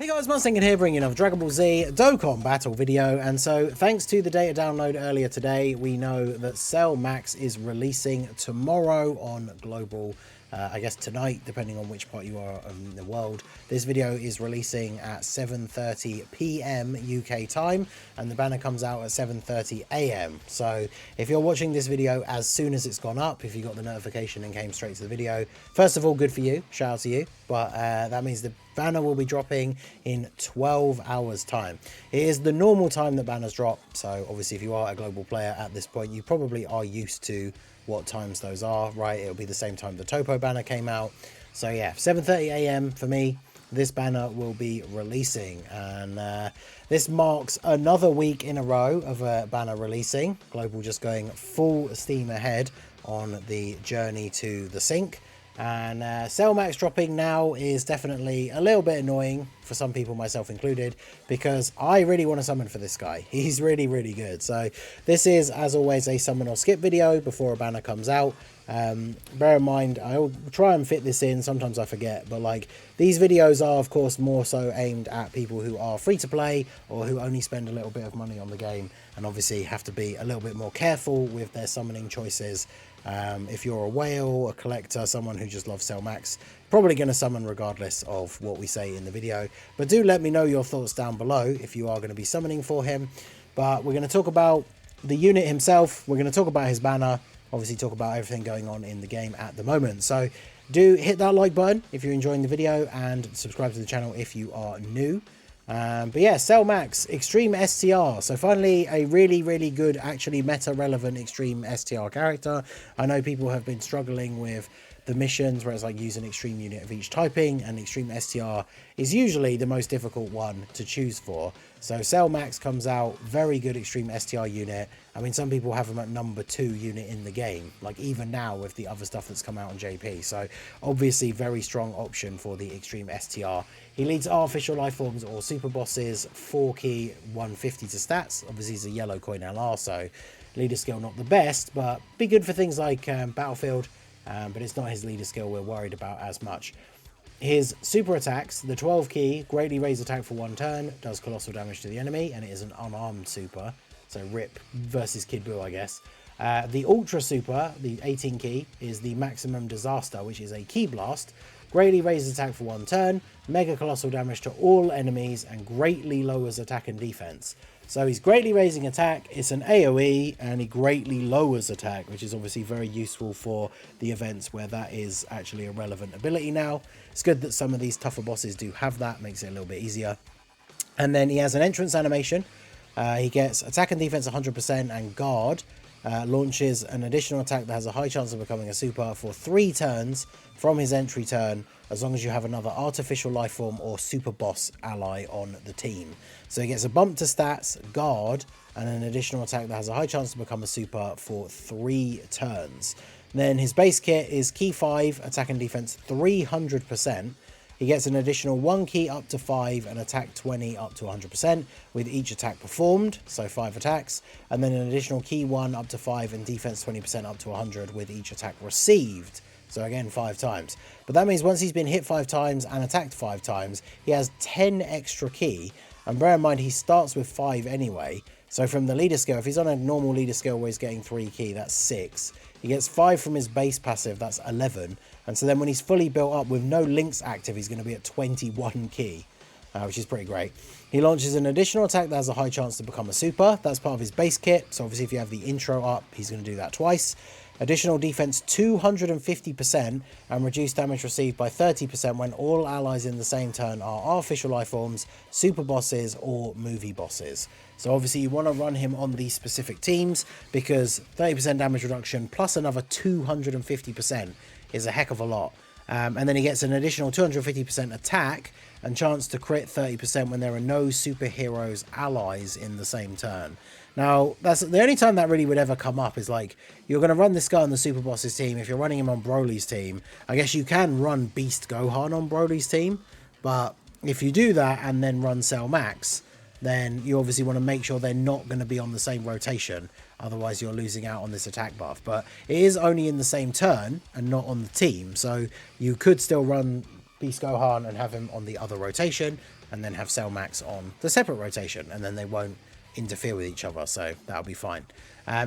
Hey guys, Mustang here bringing another Dragon Ball Z Dokkan battle video, and so thanks to the data download earlier today, we know that Cell Max is releasing tomorrow on global, I guess tonight, depending on which part you are in the world. This video is releasing at 7:30 PM UK time, and the banner comes out at 7:30 AM. So if you're watching this video as soon as it's gone up, if you got the notification and came straight to the video, first of all, good for you, shout out to you, but that means the banner will be dropping in 12 hours time. It is the normal time that banners drop, so obviously if you are a global player at this point, you probably are used to what times those are, right? It'll be the same time the Topo banner came out. So yeah, 7:30 AM for me, this banner will be releasing, and this marks another week in a row of a banner releasing. Global just going full steam ahead on the journey to the sync. And Cell Max dropping now is definitely a little bit annoying for some people, myself included, because I really want to summon for this guy. He's really, really good. So this is, as always, a summon or skip video before a banner comes out. Bear in mind, I'll try and fit this in, sometimes I forget, but like these videos are of course more so aimed at people who are free to play or who only spend a little bit of money on the game, and obviously have to be a little bit more careful with their summoning choices. If you're a whale, a collector, someone who just loves Cell Max, probably going to summon regardless of what we say in the video. But do let me know your thoughts down below if you are going to be summoning for him. But we're going to talk about the unit himself, we're going to talk about his banner, obviously talk about everything going on in the game at the moment. So do hit that like button if you're enjoying the video, and subscribe to the channel if you are new. But yeah, Cell Max Extreme STR. So finally a really good, actually meta relevant Extreme STR character. I know people have been struggling with the missions where it's like use an extreme unit of each typing, and Extreme STR is usually the most difficult one to choose for. So Cell Max comes out, very good Extreme STR unit. I mean, some people have him at number 2 unit in the game, like even now with the other stuff that's come out on JP. So obviously very strong option for the Extreme STR. He leads artificial life forms or super bosses, 4 key, 150 to stats. Obviously he's a yellow coin LR, so leader skill not the best, but be good for things like Battlefield. But it's not his leader skill we're worried about as much. His super attacks, the 12 key, greatly raise attack for 1 turn, does colossal damage to the enemy, and it is an unarmed super, so RIP versus Kid Buu, I guess. The ultra super, the 18 key, is the maximum disaster, which is a key blast, greatly raises attack for 1 turn, mega colossal damage to all enemies, and greatly lowers attack and defense. So he's greatly raising attack, it's an AoE, and he greatly lowers attack, which is obviously very useful for the events where that is actually a relevant ability now. It's good that some of these tougher bosses do have that, makes it a little bit easier. And then he has an entrance animation. He gets attack and defense 100% and guard. Launches an additional attack that has a high chance of becoming a super for 3 turns from his entry turn, as long as you have another artificial life form or super boss ally on the team. So he gets a bump to stats, guard, and an additional attack that has a high chance to become a super for 3 turns. Then his base kit is key 5, attack and defense 300%. He gets an additional 1 key up to 5 and attack 20 up to 100% with each attack performed, so 5 attacks, and then an additional key 1 up to 5 and defense 20% up to 100 with each attack received. So again, 5 times. But that means once he's been hit 5 times and attacked 5 times, he has 10 extra key. And bear in mind, he starts with 5 anyway. So from the leader skill, if he's on a normal leader skill where he's getting 3 key, that's 6. He gets 5 from his base passive, that's 11. And so then when he's fully built up with no links active, he's going to be at 21 key, which is pretty great. He launches an additional attack that has a high chance to become a super. That's part of his base kit. So obviously if you have the intro up, he's going to do that twice. Additional defense 250% and reduced damage received by 30% when all allies in the same turn are artificial life forms, super bosses, or movie bosses. So obviously you want to run him on these specific teams, because 30% damage reduction plus another 250% is a heck of a lot. And then he gets an additional 250% attack and chance to crit 30% when there are no superheroes allies in the same turn. Now, that's the only time that really would ever come up, is like, you're going to run this guy on the Super Boss's team. If you're running him on Broly's team, I guess you can run Beast Gohan on Broly's team, but if you do that and then run Cell Max, then you obviously want to make sure they're not going to be on the same rotation, otherwise you're losing out on this attack buff. But it is only in the same turn and not on the team, so you could still run Beast Gohan and have him on the other rotation, and then have Cell Max on the separate rotation, and then they won't interfere with each other, so that'll be fine.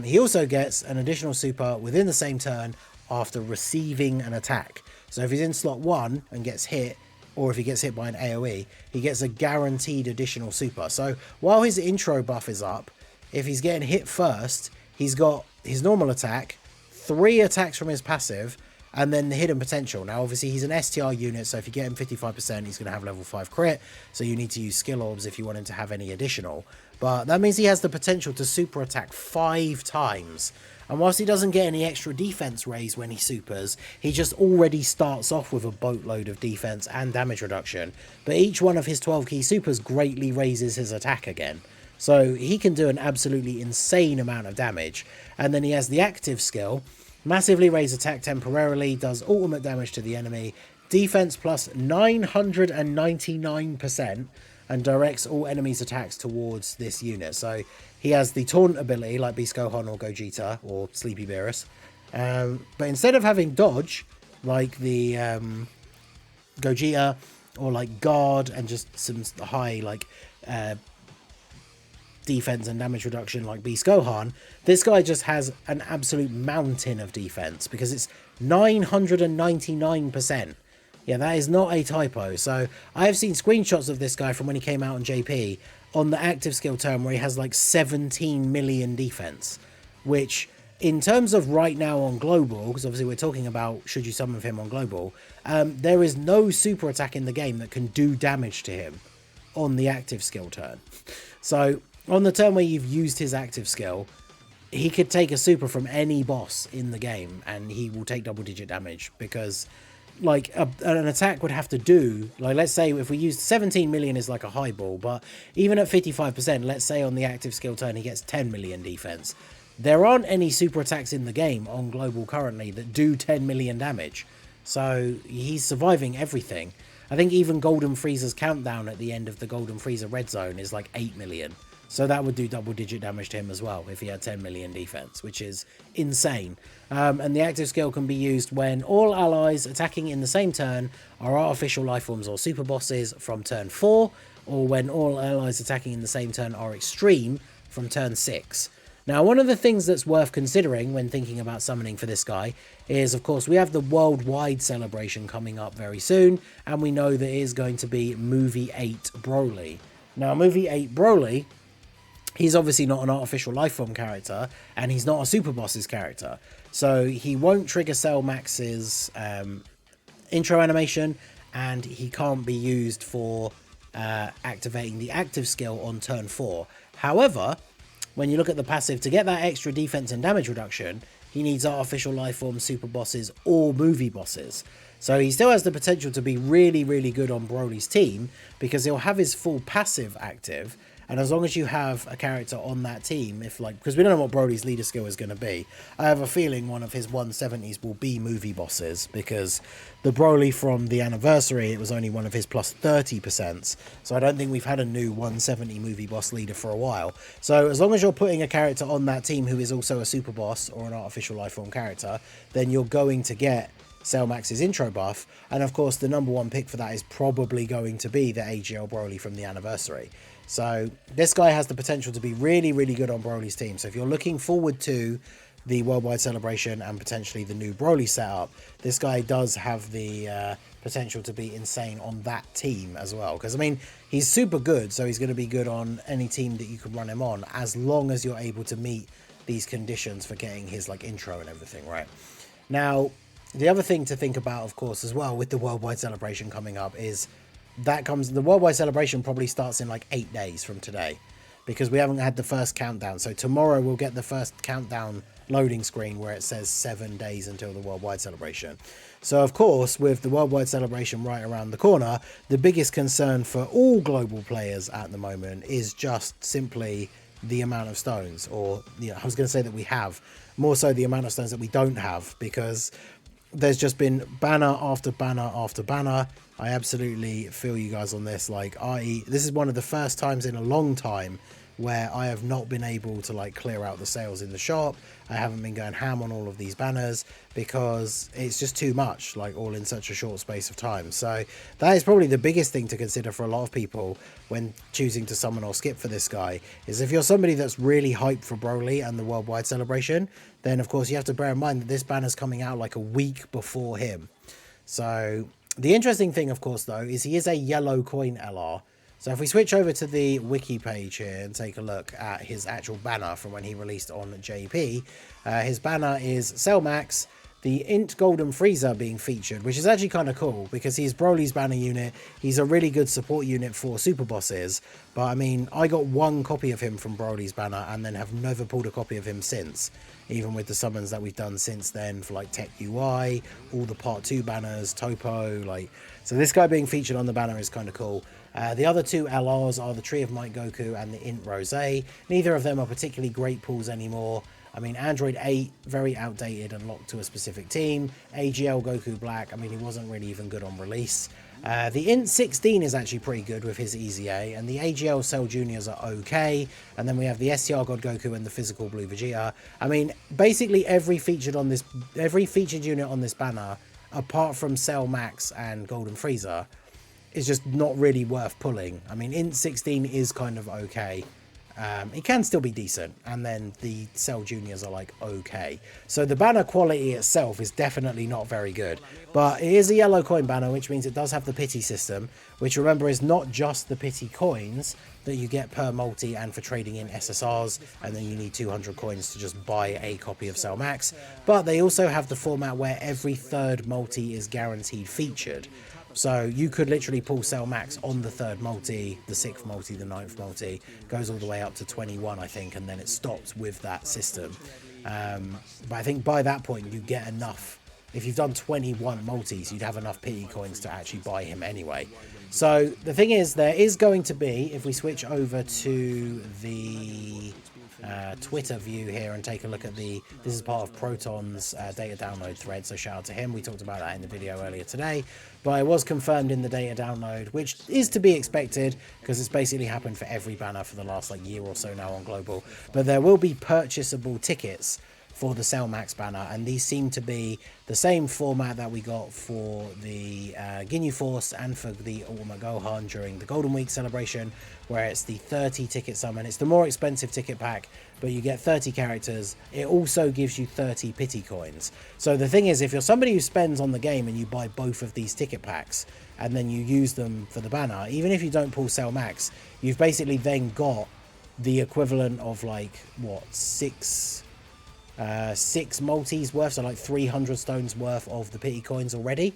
He also gets an additional super within the same turn after receiving an attack. So if he's in slot 1 and gets hit, or if he gets hit by an AoE, he gets a guaranteed additional super. So while his intro buff is up, if he's getting hit first, he's got his normal attack, 3 attacks from his passive, and then the hidden potential. Now, obviously, he's an STR unit, so if you get him 55%, he's going to have level 5 crit, so you need to use skill orbs if you want him to have any additional. But that means he has the potential to super attack 5 times. And whilst he doesn't get any extra defense raise when he supers, he just already starts off with a boatload of defense and damage reduction. But each one of his 12 key supers greatly raises his attack again. So he can do an absolutely insane amount of damage. And then he has the active skill, massively raise attack temporarily, does ultimate damage to the enemy, defense plus 999%, and directs all enemies' attacks towards this unit. So he has the taunt ability like Beast Gohan or Gogeta or Sleepy Beerus. But instead of having dodge like the Gogeta, or like guard and just some high like defense and damage reduction like Beast Gohan, this guy just has an absolute mountain of defense because it's 999%. Yeah, that is not a typo. So I have seen screenshots of this guy from when he came out on JP on the active skill turn where he has like 17 million defense, which in terms of right now on global, because obviously we're talking about should you summon him on global, there is no super attack in the game that can do damage to him on the active skill turn. So on the turn where you've used his active skill, he could take a super from any boss in the game and he will take double-digit damage because like an attack would have to do, like let's say if we used 17 million is like a high ball, but even at 55%, let's say on the active skill turn he gets 10 million defense. There aren't any super attacks in the game on global currently that do 10 million damage. So he's surviving everything. I think even Golden Frieza's countdown at the end of the Golden Frieza red zone is like 8 million. So that would do double-digit damage to him as well if he had 10 million defense, which is insane. And the active skill can be used when all allies attacking in the same turn are artificial life forms or super bosses from turn 4, or when all allies attacking in the same turn are extreme from turn 6. Now, one of the things that's worth considering when thinking about summoning for this guy is, of course, we have the worldwide celebration coming up very soon, and we know that it is going to be Movie 8 Broly. Now, Movie 8 Broly, he's obviously not an artificial lifeform character, and he's not a super boss's character. So he won't trigger Cell Max's intro animation, and he can't be used for activating the active skill on turn 4. However, when you look at the passive, to get that extra defense and damage reduction, he needs artificial lifeform super bosses or movie bosses. So he still has the potential to be really, really good on Broly's team because he'll have his full passive active. And as long as you have a character on that team, if like, because we don't know what Broly's leader skill is going to be, I have a feeling one of his 170s will be movie bosses because the Broly from the anniversary, it was only one of his plus 30%. So I don't think we've had a new 170 movie boss leader for a while. So as long as you're putting a character on that team who is also a super boss or an artificial lifeform character, then you're going to get Cell Max's intro buff. And of course, the number one pick for that is probably going to be the AGL Broly from the anniversary. So this guy has the potential to be really, really good on Broly's team. So if you're looking forward to the worldwide celebration and potentially the new Broly setup, this guy does have the potential to be insane on that team as well. Because, I mean, he's super good, so he's going to be good on any team that you can run him on as long as you're able to meet these conditions for getting his, like, intro and everything, right? Now, the other thing to think about, of course, as well with the worldwide celebration coming up is the worldwide celebration probably starts in like 8 days from today because we haven't had the first countdown. So tomorrow we'll get the first countdown loading screen where it says 7 days until the worldwide celebration. So of course, with the worldwide celebration right around the corner, the biggest concern for all global players at the moment is just simply the amount of stones, or I was going to say that we have, more so the amount of stones that we don't have, because there's just been banner after banner after banner. I absolutely feel you guys on this. Like, this is one of the first times in a long time where I have not been able to like clear out the sales in the shop. I haven't been going ham on all of these banners because it's just too much, like all in such a short space of time. So that is probably the biggest thing to consider for a lot of people when choosing to summon or skip for this guy, is if you're somebody that's really hyped for Broly and the worldwide celebration, then of course you have to bear in mind that this banner's coming out like a week before him. So the interesting thing, of course, though, is he is a yellow coin LR. So if we switch over to the wiki page here and take a look at his actual banner from when he released on JP, his banner is Cell Max, the Int Golden Frieza being featured, which is actually kind of cool because he's Broly's banner unit. He's a really good support unit for super bosses. But I mean, I got one copy of him from Broly's banner and then have never pulled a copy of him since. Even with the summons that we've done since then for like Tech UI, all the Part 2 banners, Topo, like... So this guy being featured on the banner is kind of cool. The other two LRs are the Tree of Might Goku and the Int Rose. Neither of them are particularly great pulls anymore. I mean, Android 8, very outdated and locked to a specific team. AGL Goku Black, I mean, he wasn't really even good on release. The Int 16 is actually pretty good with his Easy A, and the AGL Cell Juniors are okay. And then we have the STR God Goku and the Physical Blue Vegeta. I mean, basically every featured unit on this banner, apart from Cell Max and Golden Frieza, is just not really worth pulling. I mean, Int 16 is kind of okay. It can still be decent, and then the Cell Juniors are like okay. So the banner quality itself is definitely not very good, but it is a yellow coin banner, which means it does have the pity system, which remember is not just the pity coins that you get per multi and for trading in SSRs, and then you need 200 coins to just buy a copy of Cell Max, but they also have the format where every third multi is guaranteed featured. So you could literally pull Cell Max on the third multi, the 6th multi, the 9th multi, goes all the way up to 21, I think, and then it stops with that system. But I think by that point you get enough. If you've done 21 multis, you'd have enough pity coins to actually buy him anyway. So the thing is, there is going to be, if we switch over to the Twitter view here and take a look at this is part of Proton's data download thread, so shout out to him. We talked about that in the video earlier today, but it was confirmed in the data download, which is to be expected because it's basically happened for every banner for the last like year or so now on global. But there will be purchasable tickets for the Cell Max banner, and these seem to be the same format that we got for the Ginyu Force and for the Ultimate Gohan during the Golden Week celebration, where it's the 30 ticket summon. It's the more expensive ticket pack, but you get 30 characters. It also gives you 30 pity coins. So the thing is, if you're somebody who spends on the game and you buy both of these ticket packs and then you use them for the banner, even if you don't pull Cell Max, you've basically then got the equivalent of like what, six multis worth, so like 300 stones worth of the pity coins already.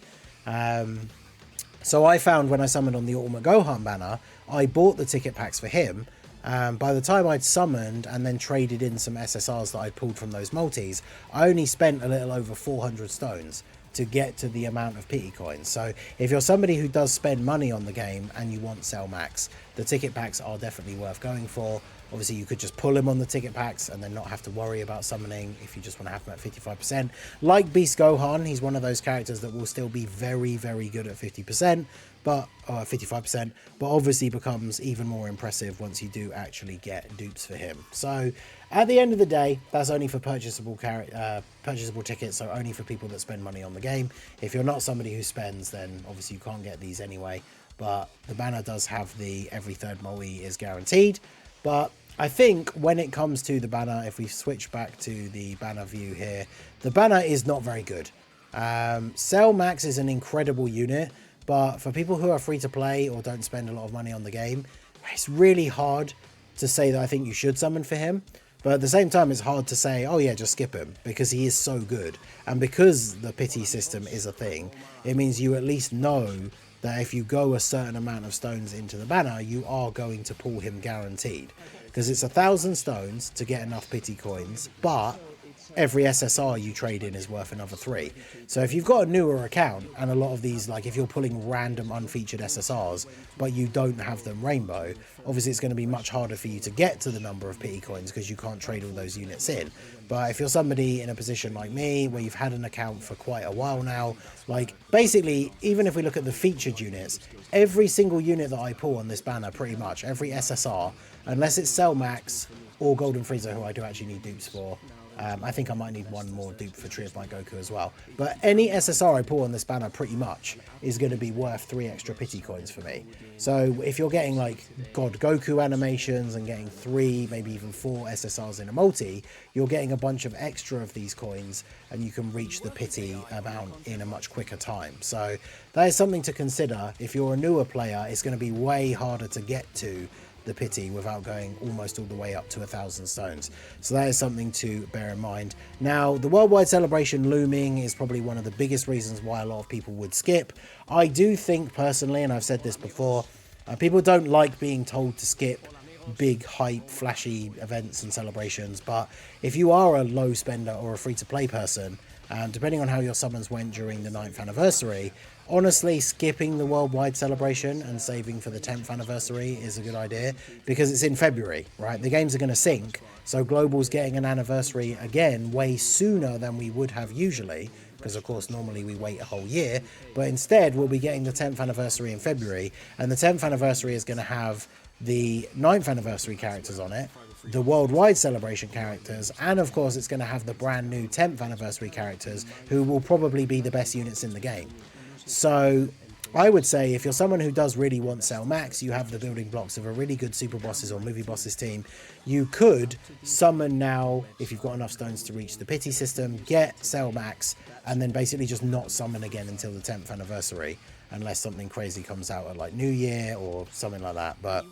So I found when I summoned on the Ultimate Gohan banner, I bought the ticket packs for him. By the time I'd summoned and then traded in some SSRs that I'd pulled from those multis, I only spent a little over 400 stones to get to the amount of pity coins. So if you're somebody who does spend money on the game and you want Cell Max, the ticket packs are definitely worth going for. Obviously you could just pull him on the ticket packs and then not have to worry about summoning if you just want to have him at 55%. Like Beast Gohan, he's one of those characters that will still be very, very good at 50%, but 55%, but obviously becomes even more impressive once you do actually get dupes for him. So at the end of the day, that's only for purchasable tickets, so only for people that spend money on the game. If you're not somebody who spends, then obviously you can't get these anyway, but the banner does have the every third multi is guaranteed. But I think when it comes to the banner, if we switch back to the banner view here, the banner is not very good. Cell Max is an incredible unit, but for people who are free to play or don't spend a lot of money on the game, it's really hard to say that I think you should summon for him. But at the same time, it's hard to say, oh yeah, just skip him, because he is so good. And because the pity system is a thing, it means you at least know that if you go a certain amount of stones into the banner, you are going to pull him guaranteed. Because it's 1,000 stones to get enough pity coins, but every SSR you trade in is worth another 3. So if you've got a newer account and a lot of these, like if you're pulling random unfeatured SSRs, but you don't have them rainbow, obviously it's going to be much harder for you to get to the number of pity coins because you can't trade all those units in. But if you're somebody in a position like me, where you've had an account for quite a while now, like basically, even if we look at the featured units, every single unit that I pull on this banner, pretty much, every SSR, unless it's Cell Max or Golden Frieza, who I do actually need dupes for. I think I might need one more dupe for Tree of Might Goku as well. But any SSR I pull on this banner pretty much is going to be worth 3 extra pity coins for me. So if you're getting like God Goku animations and getting 3, maybe even 4 SSRs in a multi, you're getting a bunch of extra of these coins and you can reach the pity amount in a much quicker time. So that is something to consider. If you're a newer player, it's going to be way harder to get to the pity without going almost all the way up to 1,000 stones. So that is something to bear in mind. Now, the worldwide celebration looming is probably one of the biggest reasons why a lot of people would skip. I do think personally, and I've said this before, people don't like being told to skip big hype flashy events and celebrations, but if you are a low spender or a free-to-play person, depending on how your summons went during the 9th anniversary, honestly, skipping the worldwide celebration and saving for the 10th anniversary is a good idea because it's in February, right? The games are going to sync, so Global's getting an anniversary again way sooner than we would have usually, because of course normally we wait a whole year, but instead we'll be getting the 10th anniversary in February, and the 10th anniversary is going to have the 9th anniversary characters on it, the worldwide celebration characters, and of course it's going to have the brand new 10th anniversary characters who will probably be the best units in the game. So I would say if you're someone who does really want Cell Max, you have the building blocks of a really good Super Bosses or Movie Bosses team, you could summon now, if you've got enough stones to reach the pity system, get Cell Max, and then basically just not summon again until the 10th anniversary, unless something crazy comes out at like New Year or something like that. But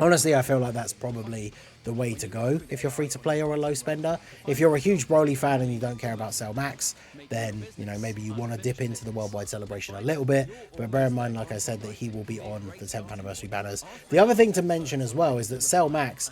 honestly, I feel like that's probably the way to go if you're free to play or a low spender. If you're a huge Broly fan and you don't care about Cell Max, then, you know, maybe you want to dip into the worldwide celebration a little bit, but bear in mind, like I said, that he will be on the 10th anniversary banners. The other thing to mention as well is that Cell Max,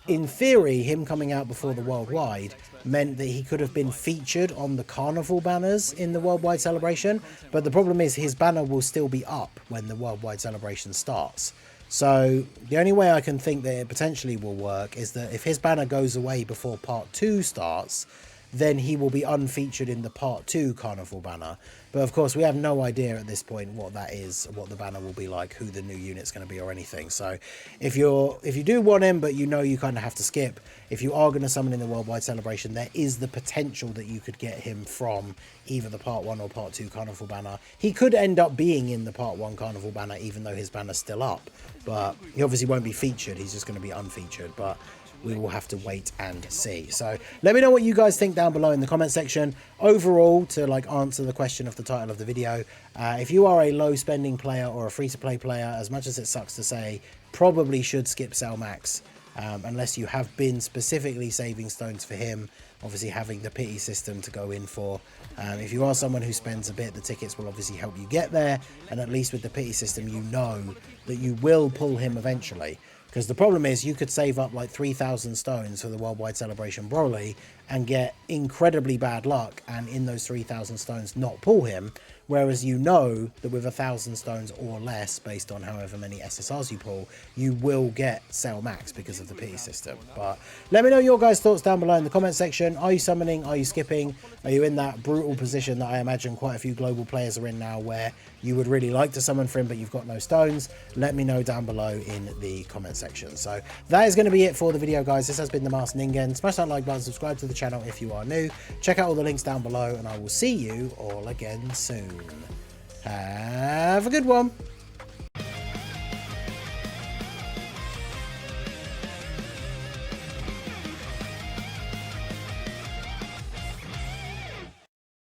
in theory, him coming out before the worldwide meant that he could have been featured on the carnival banners in the worldwide celebration, but the problem is his banner will still be up when the worldwide celebration starts. So the only way I can think that it potentially will work is that if his banner goes away before part 2 starts, then he will be unfeatured in the part 2 carnival banner. But of course we have no idea at this point what that is, what the banner will be like, who the new unit's going to be or anything. So if you do want him but you know you kind of have to skip, if you are going to summon in the worldwide celebration, there is the potential that you could get him from either the part 1 or part 2 carnival banner. He could end up being in the part 1 carnival banner even though his banner's still up, but he obviously won't be featured, he's just going to be unfeatured. But we will have to wait and see. So let me know what you guys think down below in the comment section. Overall, to like answer the question of the title of the video, if you are a low spending player or a free to play player, as much as it sucks to say, probably should skip Cell Max, unless you have been specifically saving stones for him, obviously having the pity system to go in for. If you are someone who spends a bit, the tickets will obviously help you get there, and at least with the pity system you know that you will pull him eventually. Because the problem is you could save up like 3,000 stones for the worldwide celebration Broly and get incredibly bad luck and in those 3,000 stones not pull him, whereas you know that with 1,000 stones or less, based on however many SSRs you pull, you will get Cell Max because of the pity system. But let me know your guys' thoughts down below in the comment section. Are you summoning? Are you skipping? Are you in that brutal position that I imagine quite a few global players are in now, where you would really like to summon for him but you've got no stones? Let me know down below in the comment section. So that is going to be it for the video, guys. This has been the Masked Ningen. Smash that like button, subscribe to the channel if you are new, check out all the links down below, and I will see you all again soon. Have a good one.